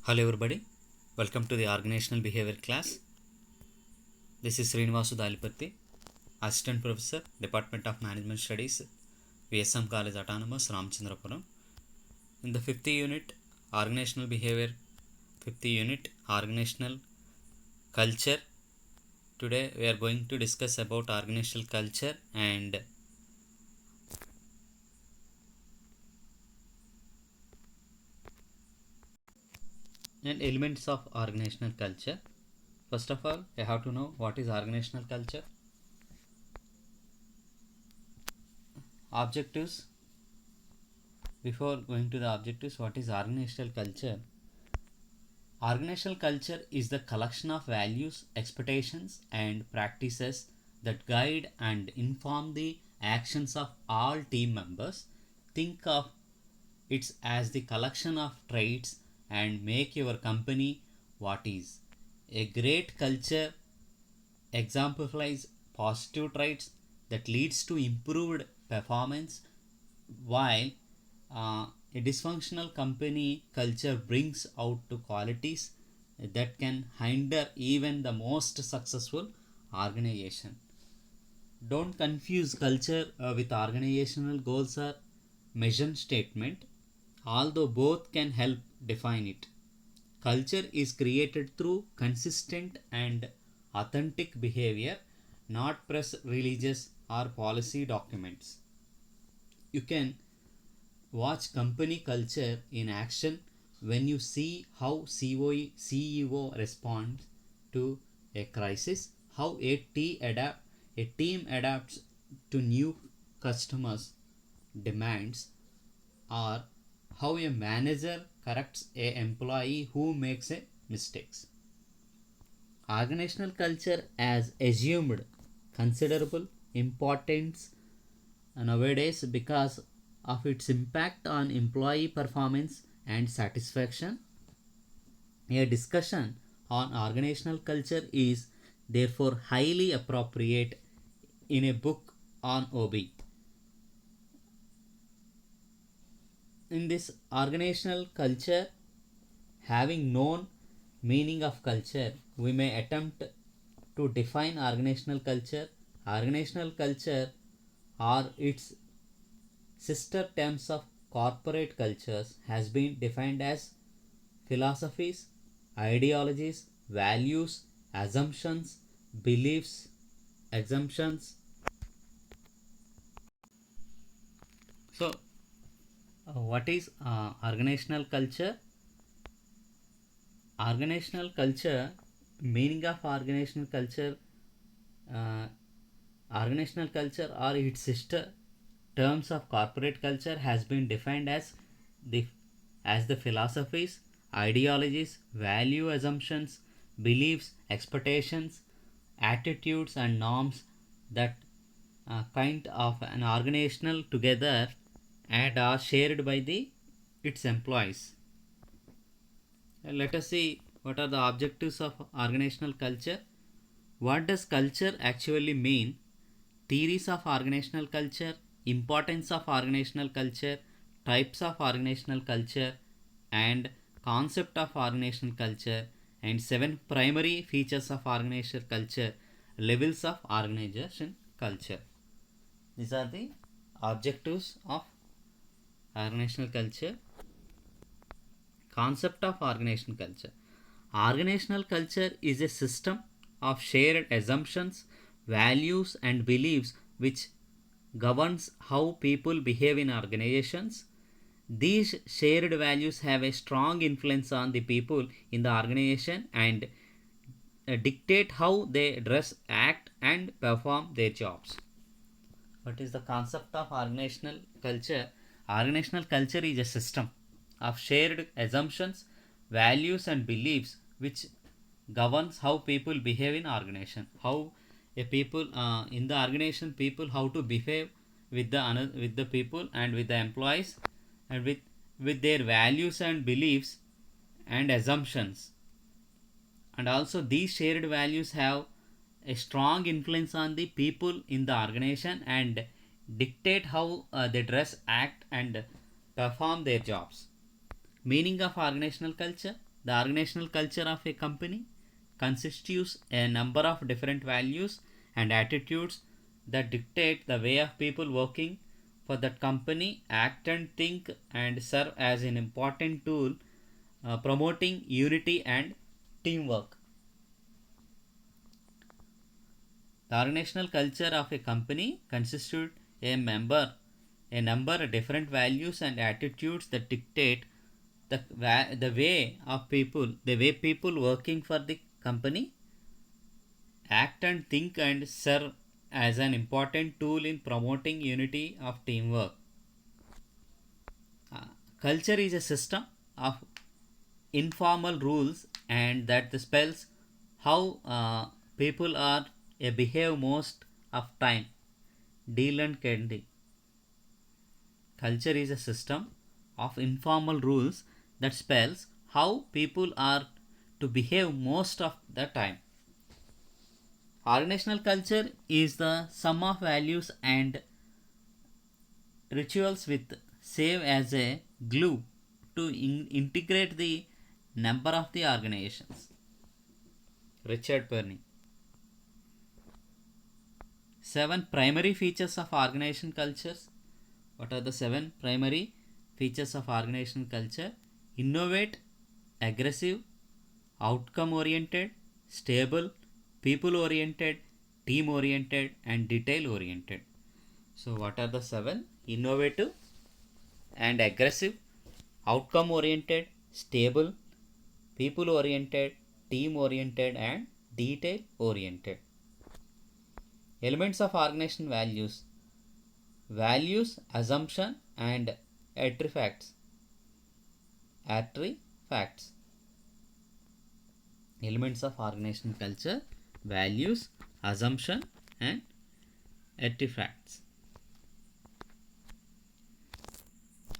Hello everybody, welcome to the organizational behavior class. This is Srinivasu Dalipatti, Assistant Professor, Department of Management Studies, VSM College Autonomous, Ramchandrapuram. In the 5th unit, organizational behavior, 5th unit, organizational culture. Today we are going to discuss about organizational culture and elements of organizational culture. First of all, I have to know what is organizational culture. Objectives. Before going to the objectives, what is organizational culture? Organizational culture is the collection of values, expectations, and practices that guide and inform the actions of all team members. Think of it as the collection of traits and make your company what is. A great culture exemplifies positive traits that leads to improved performance, while a dysfunctional company culture brings out to qualities that can hinder even the most successful organization. Don't confuse culture with organizational goals or mission statement, although both can help define it. Culture is created through consistent and authentic behavior, not press releases or policy documents. You can watch company culture in action when you see how CEO responds to a crisis, how a team adapts to new customers' demands, or how a manager corrects a employee who makes a mistakes. Organizational culture has assumed considerable importance nowadays because of its impact on employee performance and satisfaction. A discussion on organizational culture is therefore highly appropriate in a book on OB. In this organizational culture, having known meaning of culture, we may attempt to define organizational culture. Organizational culture or its sister terms of corporate cultures has been defined as philosophies, ideologies, values, assumptions, beliefs, assumptions. So, what is organizational culture? Organizational culture, meaning of uh, organizational culture or its sister terms of corporate culture has been defined the the philosophies, ideologies, value assumptions, beliefs, expectations, attitudes and norms that kind of an organizational together and are shared by the its employees. Let us see what are the objectives of organizational culture. What does culture actually mean? Theories of organizational culture, importance of organizational culture, types of organizational culture, and concept of organizational culture, and 7 primary features of organizational culture, levels of organization culture. These are the objectives of organizational culture. Concept of organizational culture. Organizational culture is a system of shared assumptions, values, and beliefs which governs how people behave in organizations. These shared values have a strong influence on the people in the organization and dictate how they dress, act, and perform their jobs. What is the concept of organizational culture? Organizational culture is a system of shared assumptions, values, and beliefs which governs how people behave in organization. How a people in the organization people how to behave with the people and with the employees and with their values and beliefs and assumptions. And also these shared values have a strong influence on the people in the organization and dictate how they dress, act, and perform their jobs. Meaning of organizational culture. The organizational culture of a company constitutes a number of different values and attitudes that dictate the way of people working for that company act and think and serve as an important tool promoting unity and teamwork. The organizational culture of a company constitutes a number of different values and attitudes that dictate the way people working for the company act and think and serve as an important tool in promoting unity of teamwork. Uh, Culture is a system of informal rules and that spells how people are behave most of time. Deal and Candy. Culture is a system of informal rules that spells how people are to behave most of the time. Organizational culture is the sum of values and rituals with save as a glue to integrate the number of the organizations. Richard Perny. 7 primary features of organization cultures. What are the 7 primary features of organizational culture? Innovate, aggressive, outcome oriented, stable, people oriented, team oriented, and detail oriented. So, what are the 7? Innovative and aggressive, outcome oriented, stable, people oriented, team oriented, and detail oriented. Elements of organization values. Values, assumption, and artifacts. Artifacts. Elements of organizational culture, values, assumption, and artifacts.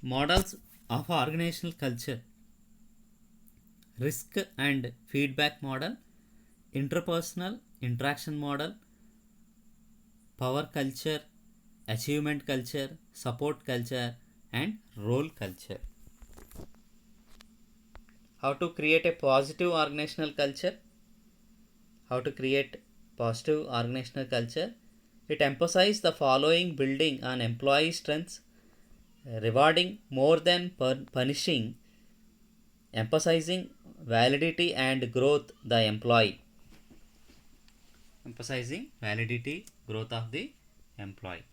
Models of organizational culture. Risk and feedback model, interpersonal interaction model, power culture, achievement culture, support culture, and role culture. How to create a positive organizational culture? How to create positive organizational culture? It emphasizes the following: building on employee strengths, rewarding more than punishing, emphasizing validity and growth the employee. Emphasizing validity, growth of the employee.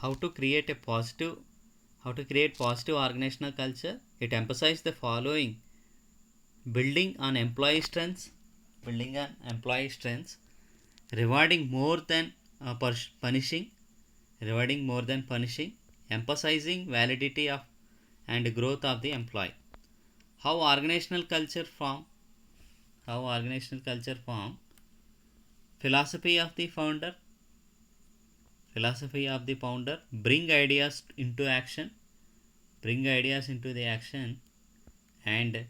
How to create positive organizational culture? It emphasizes the following: building on employee strengths, rewarding more than punishing, emphasizing validity of and growth of the employee. How organizational culture form? Philosophy of the founder. Bring ideas into action. And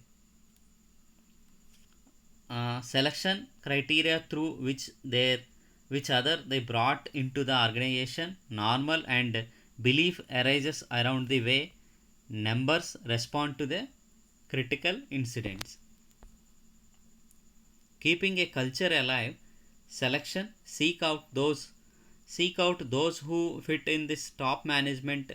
selection criteria through which other they brought into the organization. Normal and belief arises around the way members respond to the critical incidents. Keeping a culture alive. Selection, seek out those who fit in this top management.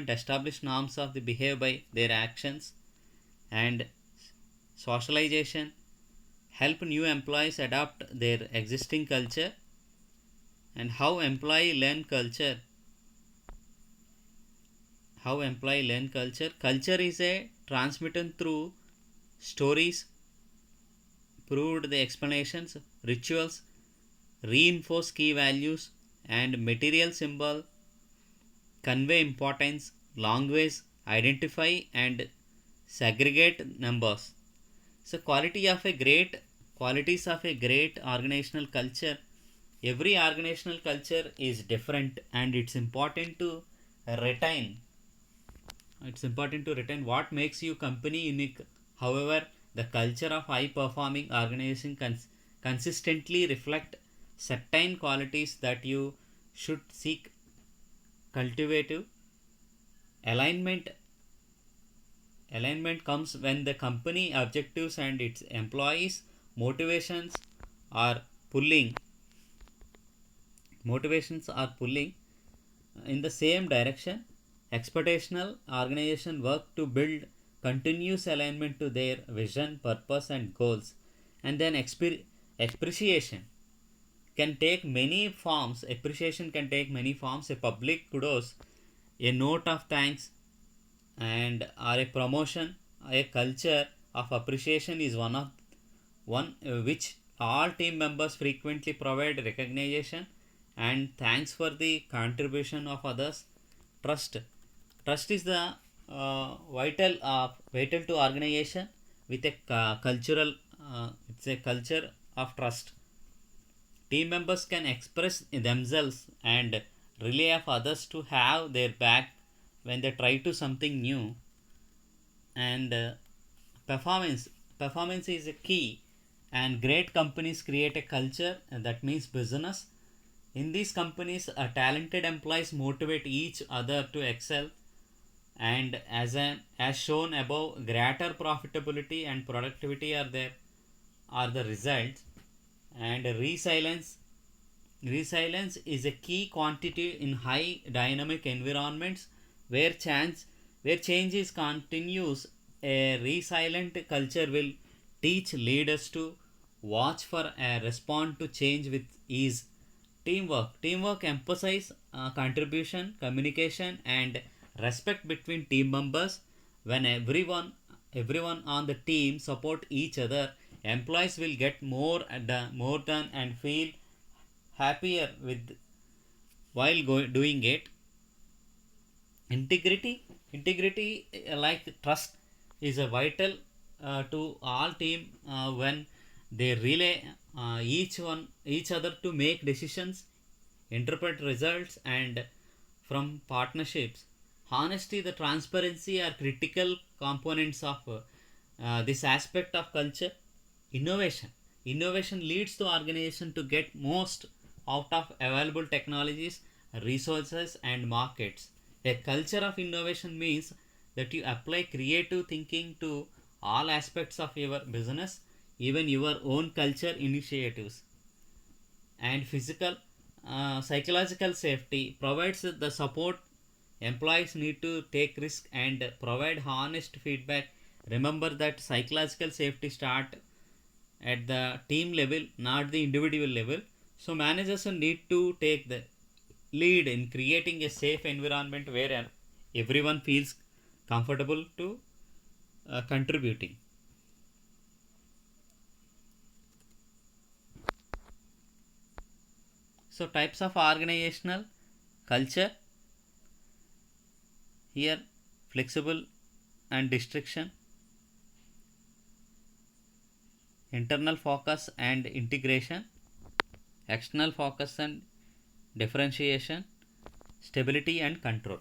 Establish norms of the behavior by their actions. And socialization, help new employees adopt their existing culture. And how employee learn culture. Culture is a transmitted through stories, proved the explanations, rituals, reinforce key values, and material symbol convey importance, language, identify and segregate numbers. So qualities of a great organizational culture. Every organizational culture is different and it's important to retain what makes your company unique. However, The culture of high performing organization consistently reflect certain qualities that you should seek cultivative alignment. Alignment comes when the company objectives and its employees motivations are pulling motivations are pulling in the same direction. Expectational organization work to build continuous alignment to their vision, purpose, and goals. And then appreciation can take many forms. Appreciation can take many forms. A public kudos, a note of thanks, and or a promotion. A culture of appreciation is one which all team members frequently provide recognition and thanks for the contribution of others. Trust is the vital to organization with a cultural it's a culture of trust. Team members can express themselves and rely of others to have their back when they try to something new. And performance is a key, and great companies create a culture that means business. In these companies, talented employees motivate each other to excel, and as shown above, greater profitability and productivity are the results. And resilience is a key quantity in high dynamic environments where change is continuous. A resilient culture will teach leaders to watch for and respond to change with ease. Teamwork emphasizes contribution, communication, and respect between team members. When everyone on the team support each other, employees will get more done and feel happier with while doing it. Integrity like trust is a vital to all team when they rely each other to make decisions, interpret results, and from partnerships. Honesty, the transparency are critical components of this aspect of culture. Innovation leads the organization to get most out of available technologies, resources, and markets. A culture of innovation means that you apply creative thinking to all aspects of your business, even your own culture initiatives. And psychological safety provides the support employees need to take risk and provide honest feedback. Remember that psychological safety start at the team level, not the individual level. So managers need to take the lead in creating a safe environment where everyone feels comfortable to contributing. So types of organizational culture here: flexible and restriction, internal focus and integration, external focus and differentiation, stability and control.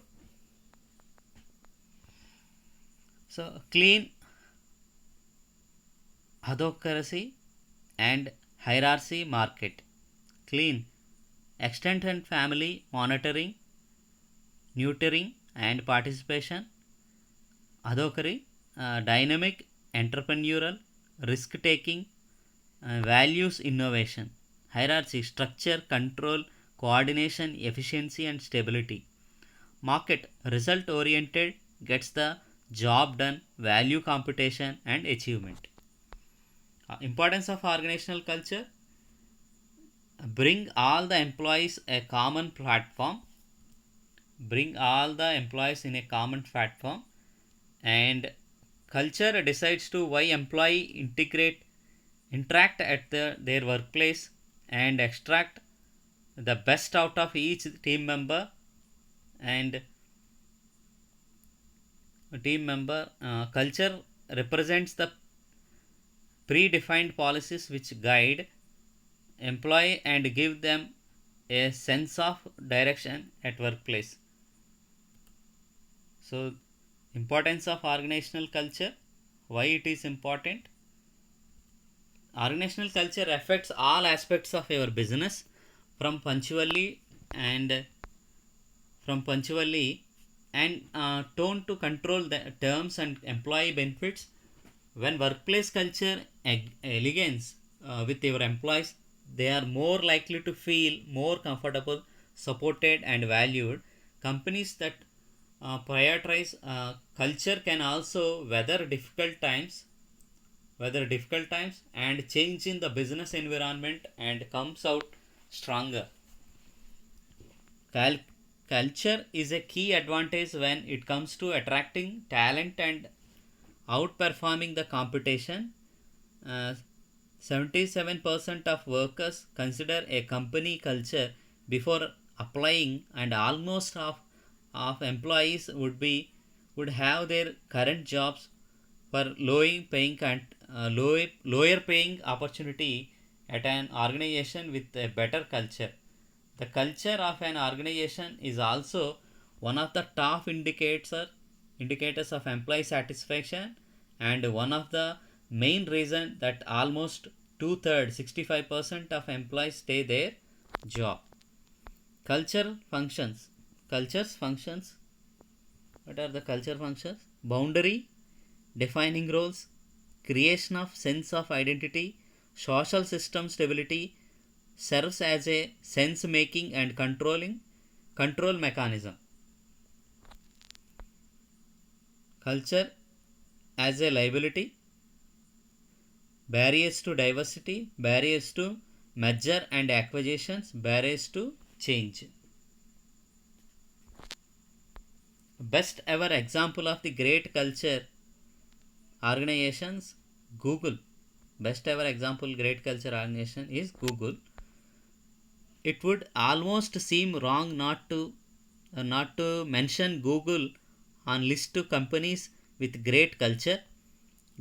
So clean adhocracy and hierarchy market. Clean extended family monitoring, neutering and participation. Adhokari dynamic, entrepreneurial, risk taking, values innovation. Hierarchy structure, control, coordination, efficiency, and stability. Market result oriented, gets the job done, value competition, and achievement. Importance of organizational culture: bring all the employees a common platform, bring all the employees in a common platform, and culture decides to why employee interact at their workplace and extract the best out of each team member. And culture represents the predefined policies which guide employee and give them a sense of direction at workplace. So importance of organizational culture, why it is important: organizational culture affects all aspects of your business, from punctually and from punctually and tone to control the terms and employee benefits. When workplace culture elegance with your employees, they are more likely to feel more comfortable, supported, and valued. Companies that prioritize culture can also weather difficult times and change in the business environment and comes out stronger. Cal- Culture is a key advantage when it comes to attracting talent and outperforming the competition. Uh, 77% of workers consider a company culture before applying, and almost half of employees would have their current jobs for lower paying opportunity at an organization with a better culture. The culture of an organization is also one of the top indicators of employee satisfaction, and one of the main reason that almost two-thirds 65% of employees stay their job. Cultures functions. What are the culture functions? Boundary, defining roles, creation of sense of identity, social system stability, serves as a sense making and control mechanism. Culture as a liability, barriers to diversity, barriers to merger and acquisitions, barriers to change. Best ever example of the great culture organizations, Google. Best ever example great culture organization is Google. It would almost seem wrong not to mention Google on list of companies with great culture.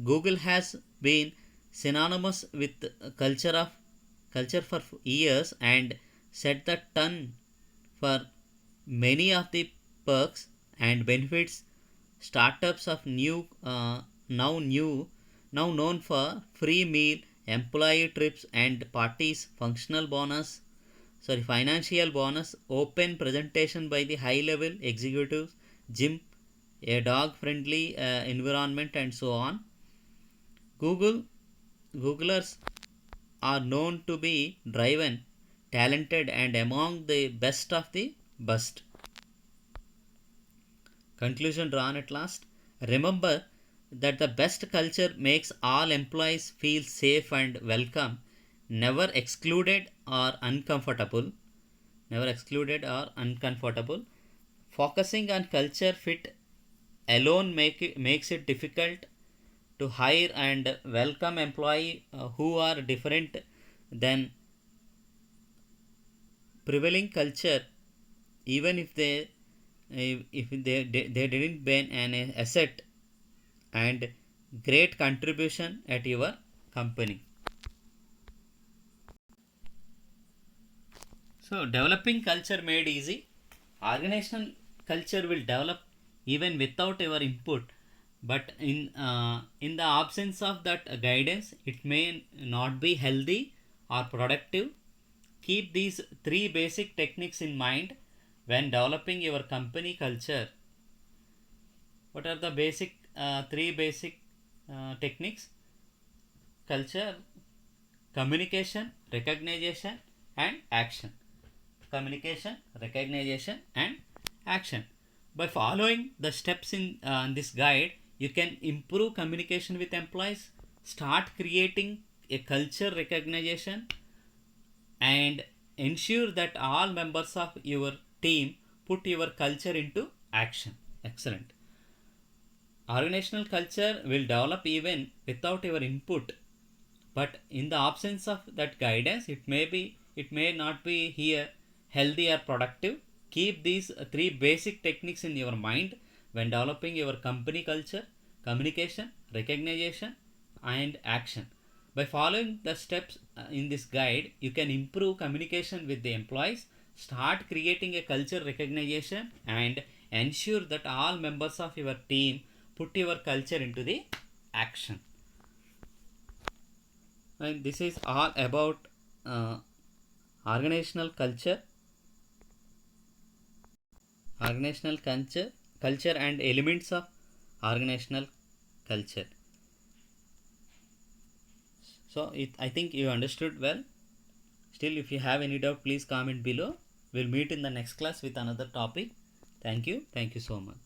Google has been synonymous with culture for years and set the tone for many of the perks and benefits. Startups of now new now known for free meal, employee trips and parties, financial bonus, open presentation by the high level executives, gym, a dog friendly environment, and so on. Google Googlers are known to be driven, talented, and among the best of the best. Conclusion drawn at last. Remember that the best culture makes all employees feel safe and welcome, never excluded or uncomfortable. Never excluded or uncomfortable. Focusing on culture fit alone makes it difficult to hire and welcome employees who are different than prevailing culture, even if they didn't been an asset and great contribution at your company. So developing culture made easy. Organizational culture will develop even without your input, but in the absence of that guidance it may not be healthy or productive. Keep these three basic techniques in mind when developing your company culture. What are the three basic techniques? Culture, communication, recognition, and action. Communication, recognition, and action. By following the steps in this guide, you can improve communication with employees, start creating a culture recognition, and ensure that all members of your team put your culture into action. Excellent. Organizational culture will develop even without your input, but in the absence of that guidance it may not be here healthy or productive. Keep these three basic techniques in your mind when developing your company culture: communication, recognition, and action. By following the steps in this guide, you can improve communication with the employees, start creating a culture recognition, and ensure that all members of your team put your culture into the action. And this is all about uh, organizational culture, organizational culture and elements of organizational culture. So I think you understood well. Still, if you have any doubt, please comment below. We'll meet in the next class with another topic. Thank you. Thank you so much.